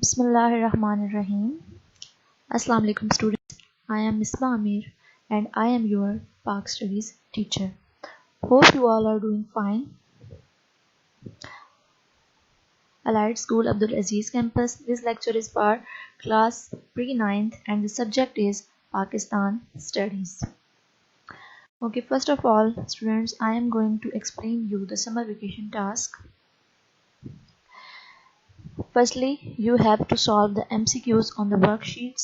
Bismillahirrahmanirrahim. Assalamu alaikum students. I am Misbah Amir and I am your Pak Studies teacher. Hope you all are doing fine. Allied School Abdul Aziz campus. This lecture is for class pre-9th and the subject is Pakistan Studies. Okay, first of all students, I am going to explain you the summer vacation task. Firstly, you have to solve the MCQs on the worksheets.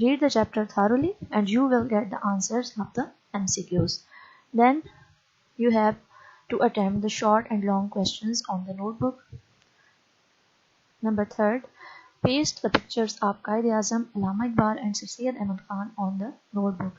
read the chapter thoroughly and you will get the answers of the MCQs. Then you have to attempt the short and long questions on the notebook. Number 3, paste the pictures of Quaid-e-Azam, Allama Iqbal and Sir Syed Ahmad Khan on the notebook.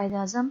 Quaid-e-Azam,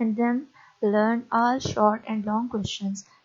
And then learn all short and long questions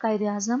Quaid-e-Azam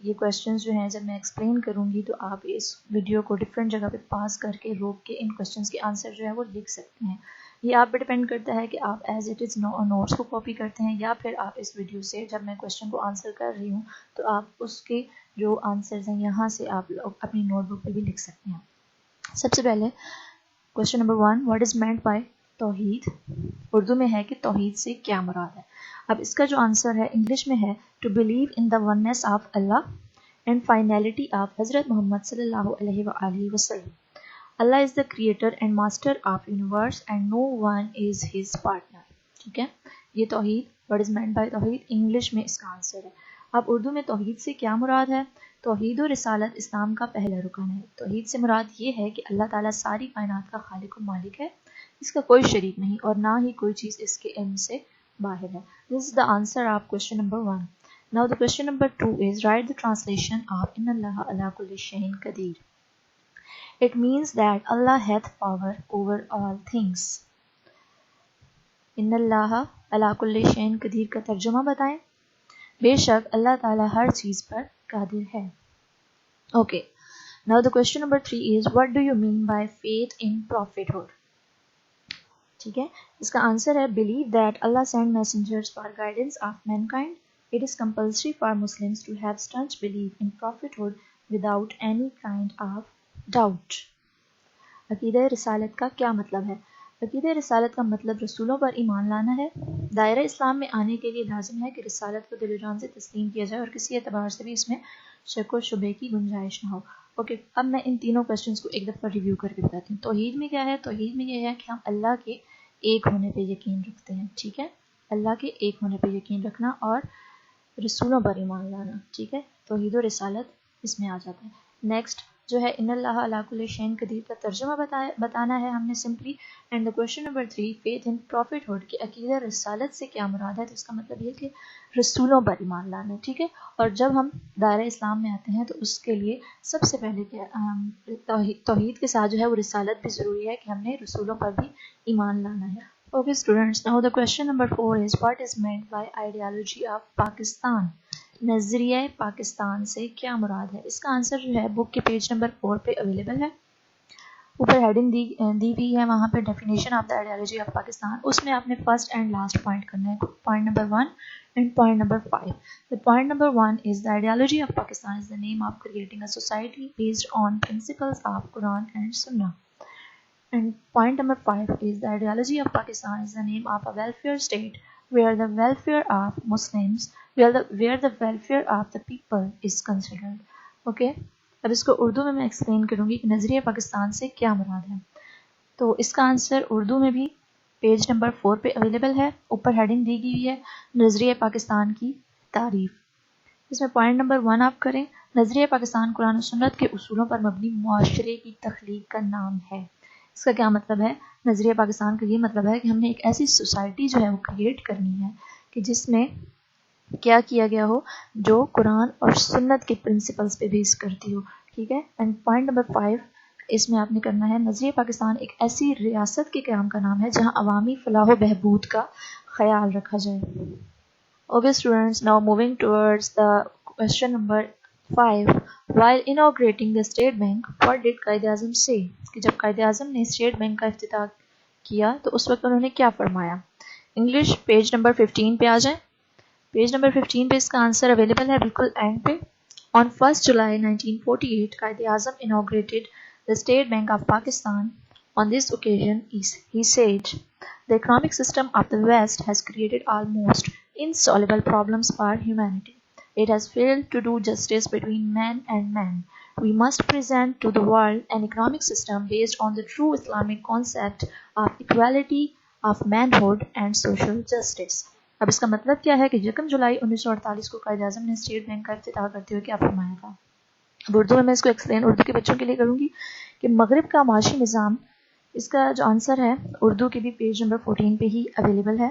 یہ questions جو ہیں جب میں explain کروں گی تو آپ اس video کو ڈفرینٹ جگہ پہ پاس کر کے روک کے ان کویشچنز کے آنسر جو ہے وہ لکھ سکتے ہیں. یہ آپ پہ ڈپینڈ کرتا ہے کہ آپ ایز اٹ از نوٹس کو کاپی کرتے ہیں یا پھر آپ اس ویڈیو سے جب میں کویشچن کو آنسر کر رہی ہوں تو آپ اس کے جو آنسرز ہیں یہاں سے آپ اپنی نوٹ بک پہ بھی لکھ سکتے ہیں. سب سے پہلے question number 1, what is meant by توحید؟ اردو میں ہے کہ توحید سے کیا مراد ہے. اب اس کا جو آنسر ہے انگلش میں ہے to believe in the oneness of Allah and finality of Hazrat Muhammad صلی اللہ علیہ وآلہ وسلم. Allah is the creator and master of universe and no one is his partner. ٹھیک ہے, یہ توحید, واٹ از مینٹ بائی توحید, انگلش میں اس کا آنسر ہے. اب اردو میں توحید سے کیا مراد ہے؟ توحید و رسالت اسلام کا پہلا رکن ہے. توحید سے مراد یہ ہے کہ اللہ تعالیٰ ساری کائنات کا خالق و مالک ہے, اس کا کوئی شریک نہیں اور نہ ہی کوئی چیز اس کے علم سے باہر ہے. This is the answer of question number 1. Now the question number 2 is write the translation of Inna Allaha ala kulli shay'in qadir. It means that Allah hath power over all things. Inna Allaha ala kulli shay'in qadir کا ترجمہ بتائیں. بے شک اللہ تعالیٰ ہر چیز پر قادر ہے. Okay. Now the question number 3 is what do you mean by faith in prophethood? ٹھیک ہے, اس کا آنسر ہے believe that Allah sent messengers for guidance of mankind. It is compulsory for Muslims to have staunch belief in prophethood without any kind of doubt. عقیدہ رسالت کا کیا مطلب ہے؟ عقیدہ رسالت کا مطلب رسولوں پر ایمان لانا ہے. دائرہ اسلام میں آنے کے لیے لازم ہے کہ رسالت کو دل و جان سے تسلیم کیا جائے اور کسی اعتبار سے بھی اس میں شک و شبے کی گنجائش نہ ہو. اوکے, اب میں ان تینوں کویشچنس کو ایک دفعہ ریویو کر کے بتاتی ہوں. توحید میں کیا ہے؟ توحید میں یہ ہے کہ ہم اللہ کے ایک ہونے پہ یقین رکھتے ہیں. ٹھیک ہے, اللہ کے ایک ہونے پہ یقین رکھنا اور رسولوں پر ایمان لانا. ٹھیک ہے, توحید و رسالت اس میں آ جاتا ہے. نیکسٹ جو ہے ان اللہ علی کل شیء قدیر کا ترجمہ بتانا ہے ہم نے simply. And the question number 3 faith in prophethood کہ عقیدہ رسالت سے کیا مراد ہے, تو اس کا مطلب یہ کہ رسولوں پر ایمان لانا. ٹھیک ہے, اور جب ہم دائرہ اسلام میں آتے ہیں تو اس کے لیے سب سے پہلے توحید کے ساتھ جو ہے وہ رسالت بھی ضروری ہے کہ ہم نے رسولوں پر بھی ایمان لانا ہے. Okay students, now the question number 4 is what is meant by ideology of Pakistan? نظریہ پاکستان سے کیا مراد ہے؟ اس کا آنسر جو ہے بک کے پیج نمبر 4 پہ اویلیبل ہے. اوپر ہیڈنگ دی ہوئی ہے, وہاں پہ definition of the ideology of Pakistan, اس میں آپ نے فرسٹ اینڈ لاسٹ پوائنٹ کرنا ہے, point number 1 and point number 5. The point number 1 is the ideology of Pakistan is the name of creating a society based on principles of Quran and Sunnah. And point number 5 is the ideology of Pakistan is the name of a welfare state where the welfare of Muslims, where the welfare of the people is considered. Okay? اب اس کو اردو میں explain کروں گی کہ نظریہ پاکستان سے کیا مراد ہے. تو اس کا آنسر اردو میں بھی پیج نمبر 4 پہ اویلیبل ہے, اوپر ہیڈنگ دی گئی ہے نظریہ پاکستان کی تعریف. اس میں پوائنٹ نمبر 1 آپ کریں, نظریہ پاکستان قرآن و سنت کے اصولوں پر مبنی معاشرے کی تخلیق کا نام ہے. اس کا کیا مطلب ہے؟ نظریہ پاکستان کا یہ مطلب ہے کہ ہم نے ایک ایسی سوسائٹی جو ہے وہ کریٹ کرنی ہے کہ جس میں کیا کیا گیا ہو جو قرآن اور سنت کے پرنسپلز پہ بیس کرتی ہو. ٹھیک ہے, اینڈ پوائنٹ نمبر 5 اس میں آپ نے کرنا ہے نظریہ پاکستان ایک ایسی ریاست کے قیام کا نام ہے جہاں عوامی فلاح و بہبود کا خیال رکھا جائے. Okay students, now moving towards the question number 5. While inaugurating the State Bank, what did Quaid Azam say? کہ جب قائد اعظم نے اسٹیٹ بینک کا افتتاح کیا تو اس وقت انہوں نے کیا فرمایا؟ انگلش پیج نمبر 15 پہ آ جائیں. پیج نمبر 15 پہ اس کا آنسر اویلیبل ہے بالکل اینڈ پہ. On 1st July 1948, Quaid Azam inaugurated the State Bank of Pakistan. On this occasion, he said, the economic system of the West has created almost insoluble problems for humanity. It has failed to do justice between man and man. We must present to the world an economic system based on the true Islamic concept of equality, of manhood and social justice. اب اس کا مطلب کیا ہے کہ 1 جولائی 1948 کو قائد اعظم نے state bank کا افتتاح کرتے ہوئے کیا فرمایا تھا. اب اردو میں اس کو ایکسپلین اردو کے بچوں کے لیے کروں گی کہ مغرب کا معاشی نظام, اس کا جو آنسر ہے اردو کے بھی پیج نمبر 14 پہ ہی اویلیبل ہے,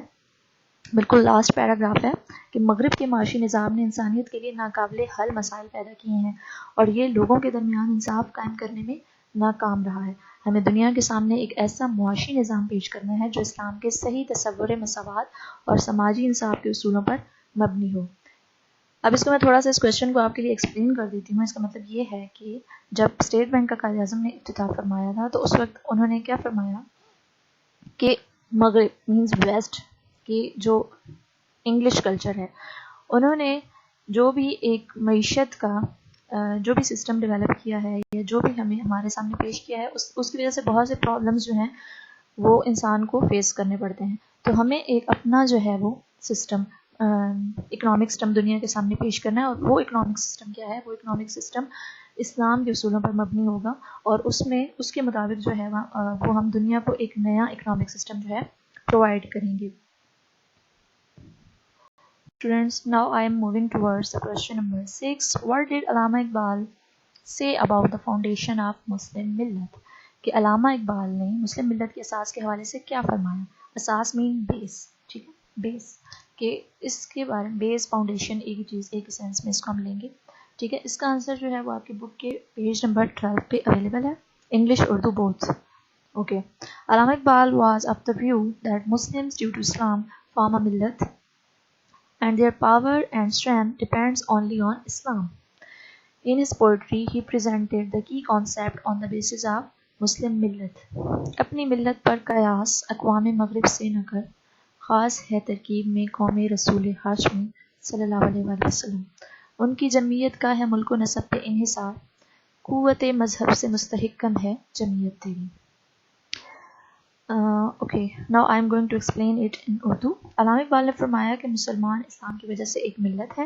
بالکل لاسٹ پیراگراف ہے کہ مغرب کے معاشی نظام نے انسانیت کے لیے ناقابل حل مسائل پیدا کیے ہیں اور یہ لوگوں کے درمیان انصاف قائم کرنے میں ناکام رہا ہے. ہمیں دنیا کے سامنے ایک ایسا معاشی نظام پیش کرنا ہے جو اسلام کے صحیح تصور مساوات اور سماجی انصاف کے اصولوں پر مبنی ہو. اب اس کو میں تھوڑا سا اس کویشچن کو آپ کے لیے ایکسپلین کر دیتی ہوں. اس کا مطلب یہ ہے کہ جب اسٹیٹ بینک کا قائد اعظم نے افتتاح فرمایا تھا تو اس وقت انہوں نے کیا فرمایا کہ مغرب مینز ویسٹ کی جو انگلش کلچر ہے, انہوں نے جو بھی ایک معیشت کا جو بھی سسٹم ڈیولپ کیا ہے یا جو بھی ہمیں ہمارے سامنے پیش کیا ہے اس کی وجہ سے بہت سے پرابلمس جو ہیں وہ انسان کو فیس کرنے پڑتے ہیں. تو ہمیں ایک اپنا جو ہے وہ سسٹم اکنامک سسٹم دنیا کے سامنے پیش کرنا ہے, اور وہ اکنامک سسٹم کیا ہے, وہ اکنامک سسٹم اسلام کے اصولوں پر مبنی ہوگا, اور اس کے مطابق جو ہے وہ ہم دنیا کو ایک نیا اکنامک سسٹم جو ہے پرووائڈ کریں گے. Students, now I am moving towards the question number 6. What did Allama Iqbal say about the foundation of Muslim Millat? کہ علامہ اقبال نے مسلم ملت کے اساس کے حوالے سے کیا فرمایا. اساس مین بیس, ٹھیک ہے, بیس, کہ اس کے بارے میں بیس فاؤنڈیشن ایک ہی چیز ایک سینس میں اس کو ہم لیں گے, ٹھیک ہے. اس کا آنسر جو ہے وہ آپ کی بک کے پیج نمبر 12 پہ اویلیبل ہے, English Urdu both. Okay. Allama Iqbal was of the view that Muslims due to Islam form a ملت and their power and strength depends only on Islam. In his poetry, he presented the key concept on the basis of Muslim millat. اپنی ملت پر قیاس اقوام مغرب سے نہ کر, خاص ہے ترکیب میں قوم رسول ہاشمی صلی اللہ علیہ وآلہ وسلم. ان کی جمعیت کا ہے ملک و نسب پہ انحصار, قوت مذہب سے مستحق کم ہے جمعیت تیری. Okay, now I am going to explain it in Urdu. Allama Iqbal نے فرمایا کہ مسلمان اسلام کی وجہ سے ایک ملت ہے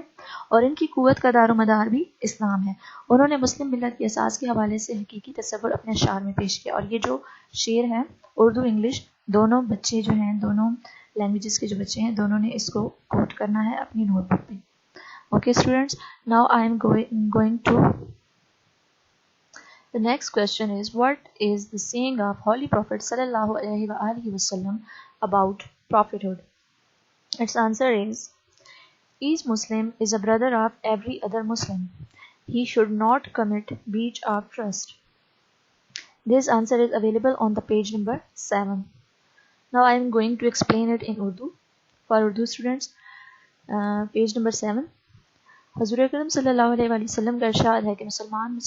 اور ان کی قوت کا دار و مدار بھی اسلام ہے. انہوں نے مسلم ملت کے اساس کے حوالے سے حقیقی تصور اپنے اشعار میں پیش کیا, اور یہ جو شعر ہے اردو انگلش دونوں بچے جو ہیں, دونوں لینگویجز کے جو بچے ہیں, دونوں نے اس کو کوٹ کرنا ہے اپنی نوٹ بک پہ. Okay students, now I am going to The next question is, what is the saying of Holy Prophet sallallahu alaihi wasallam about prophethood? Its answer is, each Muslim is a brother of every other Muslim. He should not commit breach of trust. This answer is available on the page number 7. Now I am going to explain it in Urdu. For Urdu students, page number 7. حضور اکرم صلی اللہ علیہ وآلہ وسلم کا ارشاد ہے کہ مسلمان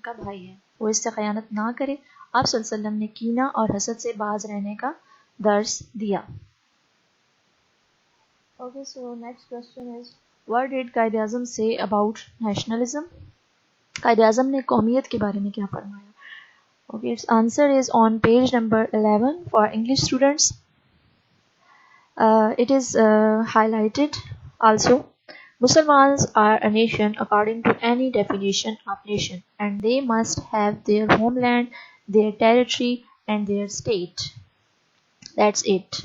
کا بھائی ہے, وہ اس سے خیانت نہ کرے. آپ صلی اللہ علیہ وسلم نے کینہ اور حسد سے باز رہنے کا درس دیا. Okay, so next question is, what did Quaid Azam say about nationalism? Quaid Azam نے قومیت کے بارے میں کیا فرمایا. Okay, its answer is on page number 11 for English students. It is highlighted also. Muslims are a nation according to any definition of nation, and they must have their homeland, their territory, and their state. That's it.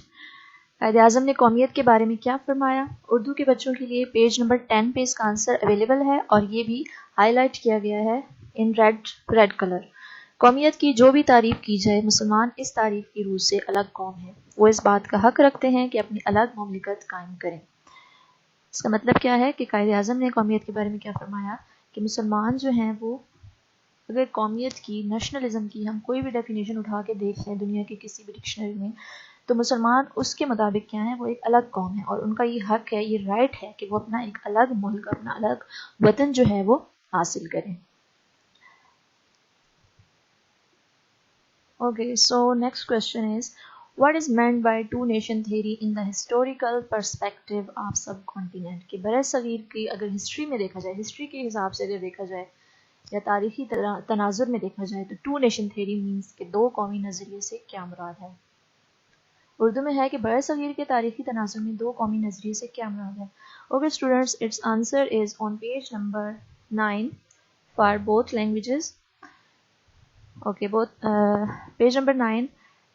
Quaid Azam نے قومیت کے بارے میں کیا فرمایا. اردو کے بچوں کے لیے پیج نمبر 10 پہ اس کا آنسر اویلیبل ہے, اور یہ بھی ہائی لائٹ کیا گیا ہے ان ریڈ کلر. قومیت کی جو بھی تعریف کی جائے, مسلمان اس تعریف کی روح سے الگ قوم ہے. وہ اس بات کا حق رکھتے ہیں کہ اپنی الگ مملکت قائم کریں. اس کا مطلب کیا ہے کہ قائد اعظم نے قومیت کے بارے میں کیا فرمایا کہ مسلمان جو ہیں وہ اگر قومیت کی, نیشنلزم کی ہم کوئی بھی ڈیفینیشن اٹھا کے دیکھ لیں دنیا کی کسی بھی ڈکشنری میں, تو مسلمان اس کے مطابق کیا ہیں, وہ ایک الگ قوم ہے, اور ان کا یہ حق ہے, یہ رائٹ ہے کہ وہ اپنا ایک الگ ملک, اپنا الگ وطن جو ہے وہ حاصل کریں. Okay, so next question is, what is meant by two nation theory in the historical perspective of subcontinent? کہ برِ صغیر کی اگر ہسٹری میں دیکھا جائے, ہسٹری کے حساب سے اگر دیکھا جائے یا تاریخی تناظر میں دیکھا جائے, تو ٹو نیشن تھیوری مینس کہ دو قومی نظریے سے کیا مراد ہے. اردو میں ہے کہ برِ صغیر کے تاریخی تناظر میں دو قومی نظریے سے کیا مراد ہے. Okay students, it's answer is on page number 9 for both languages. Okay, page number 9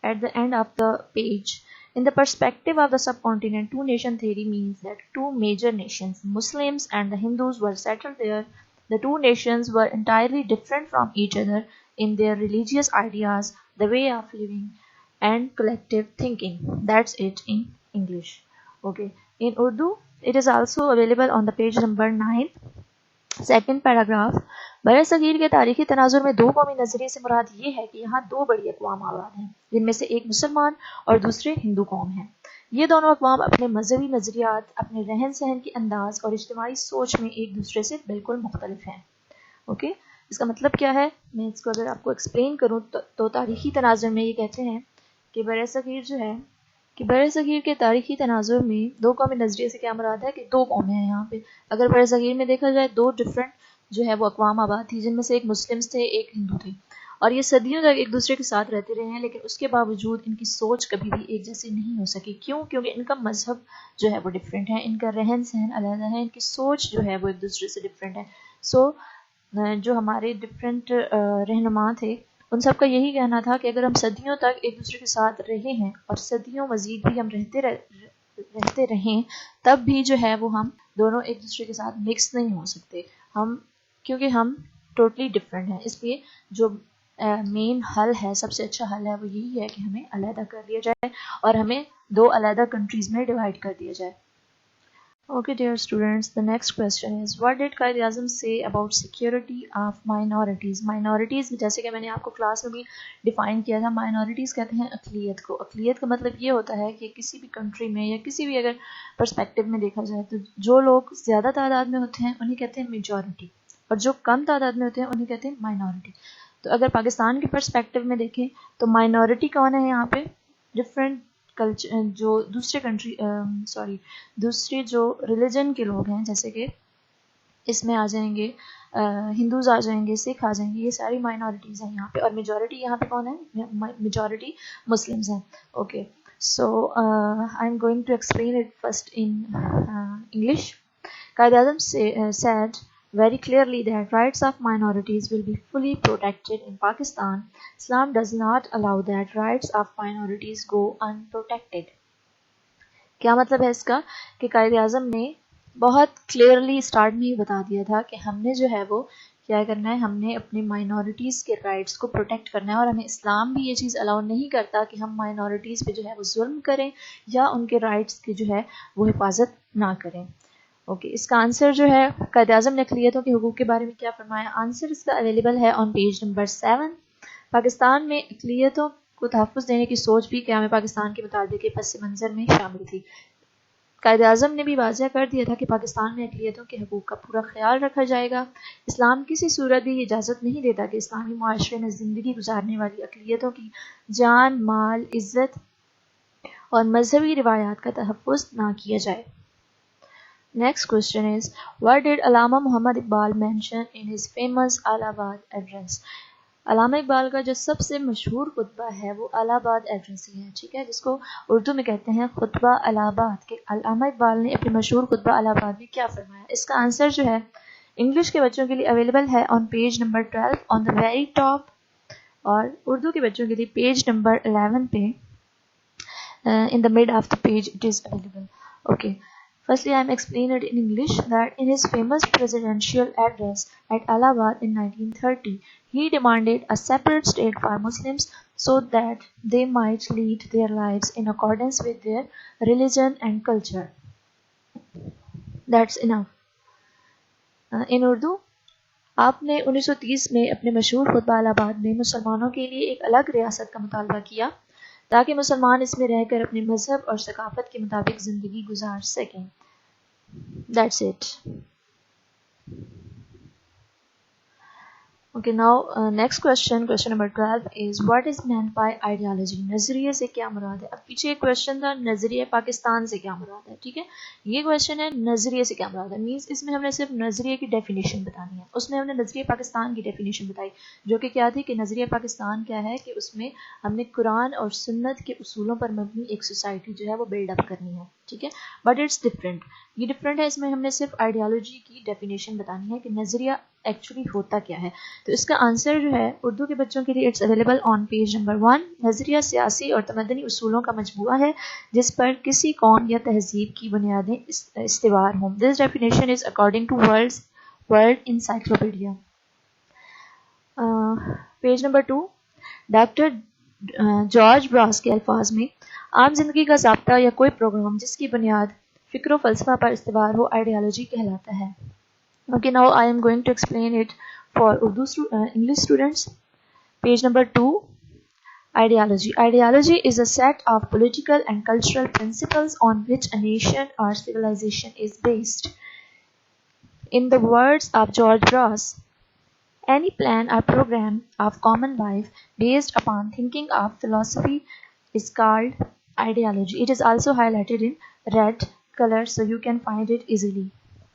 at the end of the page. In the perspective of the subcontinent, two nation theory means that two major nations, Muslims and the Hindus, were settled there. The two nations were entirely different from each other in their religious ideas, the way of living, and collective thinking. That's it in English. Okay, in Urdu, it is also available on the page number 9. Second paragraph. برِ صغیر کے تاریخی تناظر میں دو قومی نظریے سے مراد یہ ہے کہ یہاں دو بڑی اقوام آباد ہیں, جن میں سے ایک مسلمان اور دوسرے ہندو قوم ہیں. یہ دونوں اقوام اپنے مذہبی نظریات، اپنے رہن سہن کے انداز اور اجتماعی سوچ میں ایک دوسرے سے بالکل مختلف ہیں. اوکے اس کا مطلب کیا ہے؟ میں اس کو اگر آپ کو ایکسپلین کروں تو تاریخی تناظر میں یہ کہتے ہیں کہ برصغیر جو ہے کہ برصغیر کے تاریخی تناظر میں دو قومی نظریے سے کیا مراد ہے کہ دو قومیں ہیں یہاں پہ. اگر برصغیر میں دیکھا جائے دو ڈفرینٹ جو ہے وہ اقوام آباد تھی، جن میں سے ایک مسلمز تھے ایک ہندو تھے، اور یہ صدیوں تک ایک دوسرے کے ساتھ رہتے رہے ہیں، لیکن اس کے باوجود ان کی سوچ کبھی بھی ایک جیسی نہیں ہو سکی. کیوں؟ کیونکہ ان کا مذہب جو ہے وہ ڈفرینٹ ہے، ان کا رہن سہن علیحدہ ہے، ان کی سوچ جو ہے وہ ایک دوسرے سے ڈفرینٹ ہے. سو جو ہمارے ڈفرینٹ رہنما تھے ان سب کا یہی کہنا تھا کہ اگر ہم صدیوں تک ایک دوسرے کے ساتھ رہے ہیں اور صدیوں مزید بھی ہم رہتے رہیں، تب بھی جو ہے وہ ہم دونوں ایک دوسرے کے ساتھ مکس نہیں ہو سکتے، کیونکہ ہم ٹوٹلی ڈفرینٹ ہیں. اس لیے جو مین حل ہے، سب سے اچھا حل ہے، وہ یہی ہے کہ ہمیں علیحدہ کر دیا جائے اور ہمیں دو علیحدہ کنٹریز میں ڈیوائڈ کر دیا جائے. Okay, dear students, the next question is, what did Qaid Azam say about security of minorities? Minorities جیسے کہ میں نے آپ کو کلاس میں بھی ڈیفائن کیا تھا، minorities کہتے ہیں اقلیت کو. اقلیت کا مطلب یہ ہوتا ہے کہ کسی بھی کنٹری میں یا کسی بھی اگر پرسپیکٹو میں دیکھا جائے تو جو لوگ زیادہ تعداد میں ہوتے ہیں انہیں کہتے ہیں میجورٹی، اور جو کم تعداد میں ہوتے ہیں انہیں کہتے ہیں مائنورٹی. تو اگر پاکستان کے پرسپیکٹو میں دیکھیں تو مائنورٹی کون ہے یہاں پہ؟ ڈفرینٹ کلچر، جو دوسرے جو ریلیجن کے لوگ ہیں، جیسے کہ اس میں آ جائیں گے ہندوز آ جائیں گے، سکھ آ جائیں گے، یہ ساری مائنورٹیز ہیں یہاں پہ. اور میجورٹی یہاں پہ کون ہے؟ میجورٹی مسلمز ہیں. Okay so I am going to explain it first in English. Quaid Azam said very clearly that rights of minorities will be fully protected in Pakistan. Islam does not allow that rights of minorities go unprotected. کیا مطلب ہے اس کا؟ کہ قائد اعظم نے بہت clearly start میں ہی بتا دیا تھا کہ ہم نے جو ہے وہ کیا کرنا ہے، ہم نے اپنی مائنورٹیز کے رائٹس کو پروٹیکٹ کرنا ہے، اور ہمیں اسلام بھی یہ چیز الاؤ نہیں کرتا کہ ہم مائنورٹیز پہ جو ہے وہ ظلم کریں یا ان کے رائٹس کی جو ہے وہ حفاظت نہ کریں. اوکے اس کا آنسر جو ہے، قائد اعظم نے اقلیتوں کے حقوق کے بارے میں کیا فرمایا؟ آنسر اس کا اویلیبل ہے آن پیج نمبر 7. پاکستان میں اقلیتوں کو تحفظ دینے کی سوچ بھی قیام پاکستان کے مطالبے کے پس منظر میں شامل تھی. قائد اعظم نے بھی واضح کر دیا تھا کہ پاکستان میں اقلیتوں کے حقوق کا پورا خیال رکھا جائے گا. اسلام کسی صورت بھی اجازت نہیں دیتا کہ اسلامی معاشرے میں زندگی گزارنے والی اقلیتوں کی جان، مال، عزت اور مذہبی روایات کا تحفظ نہ کیا جائے. Next question is, what did Allama Muhammad Iqbal mention in his famous الہ آباد address? علامہ اقبال کا جو سب سے مشہور خطبہ ہے وہ الہ آباد ایڈریس ہی ہے، ٹھیک ہے، جس کو اردو میں کہتے ہیں خطبہ الہ آباد. کہ علامہ اقبال نے اپنی مشہور خطبہ الہ آباد میں کیا فرمایا؟ اس کا آنسر جو ہے انگلش کے بچوں کے لیے اویلیبل ہے on page number 12 on the very top, اور اردو کے بچوں کے لیے پیج نمبر 11 پہ in the mid of the page it is available. Okay, firstly I am explaining it in English that in his famous presidential address at Allahabad in 1930, he demanded a separate state for Muslims so that they might lead their lives in accordance with their religion and culture. That's enough. In Urdu, آپ نے 1930 میں اپنے مشہور خطبہ الہ آباد میں مسلمانوں کے لیے ایک الگ ریاست کا مطالبہ کیا تاکہ مسلمان اس میں رہ کر اپنے مذہب اور ثقافت کے مطابق زندگی گزار سکیں. That's it. Okay, now next question number 12 is, what is meant by ideology? نظریے سے کیا مراد ہے؟ اب پیچھے ایک کوشچن تھا نظریہ پاکستان سے کیا مراد ہے، ٹھیک ہے، یہ کوشچن ہے نظریے سے کیا مراد ہے. مینس اس میں ہم نے صرف نظریے کی ڈیفینیشن بتانی ہے. اس میں ہم نے نظریہ پاکستان کی ڈیفینیشن بتائی جو کہ کیا تھی کہ نظریہ پاکستان کیا ہے کہ اس میں ہم نے قرآن اور سنت کے اصولوں پر مبنی ایک سوسائٹی جو ہے وہ بلڈ اپ کرنی ہے، ٹھیک ہے. بٹ اٹس ڈفرینٹ، یہ ڈفرینٹ ہے. اس میں ہم نے صرف آئیڈیالوجی کی ڈیفینیشن بتانی ہے کہ نظریہ ایکچولی ہوتا کیا ہے. تو اس کا آنسر جو ہے اردو کے بچوں کے لیے it's available on page number 1. نظریہ سیاسی اور تمدنی اصولوں کا مجموعہ ہے جس پر کسی قوم یا تہذیب کی بنیادیں استوار ہوں. This definition is according to world encyclopedia. Page number 2. Doctor George Brass کے الفاظ میں، عام زندگی کا ضابطہ یا کوئی پروگرام جس کی بنیاد فکر و فلسفہ پر استوار ہو آئیڈیالوجی کہلاتا ہے. Okay, now I am going to explain it for English students. Page number 2. Ideology. Ideology is a set of political and cultural principles on which a nation or civilization is based. In the words of George Ross, any plan or program of common life based upon thinking of philosophy is called ideology. It is also highlighted in red color so you can find it easily.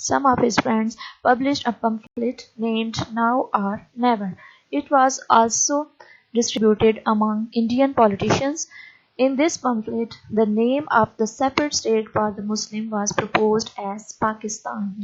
some of his friends published a pamphlet named Now or Never. It was also distributed among Indian politicians. In this pamphlet, the name of the separate state for the Muslim was proposed as Pakistan.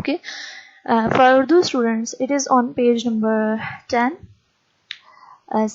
Okay. For Urdu students, it is on page number 10.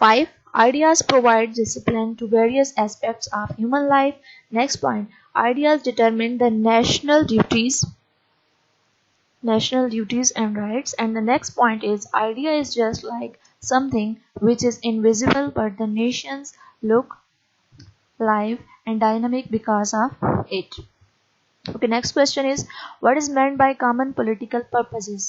5. Ideas provide discipline to various aspects of human life. Next point, ideas determine the national duties and rights. And the next point is, idea is just like something which is invisible but the nations look live and dynamic because of it. Okay, next question is, what is meant by common political purposes?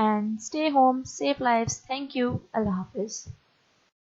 And stay home, safe lives. Thank you. Allah Hafiz.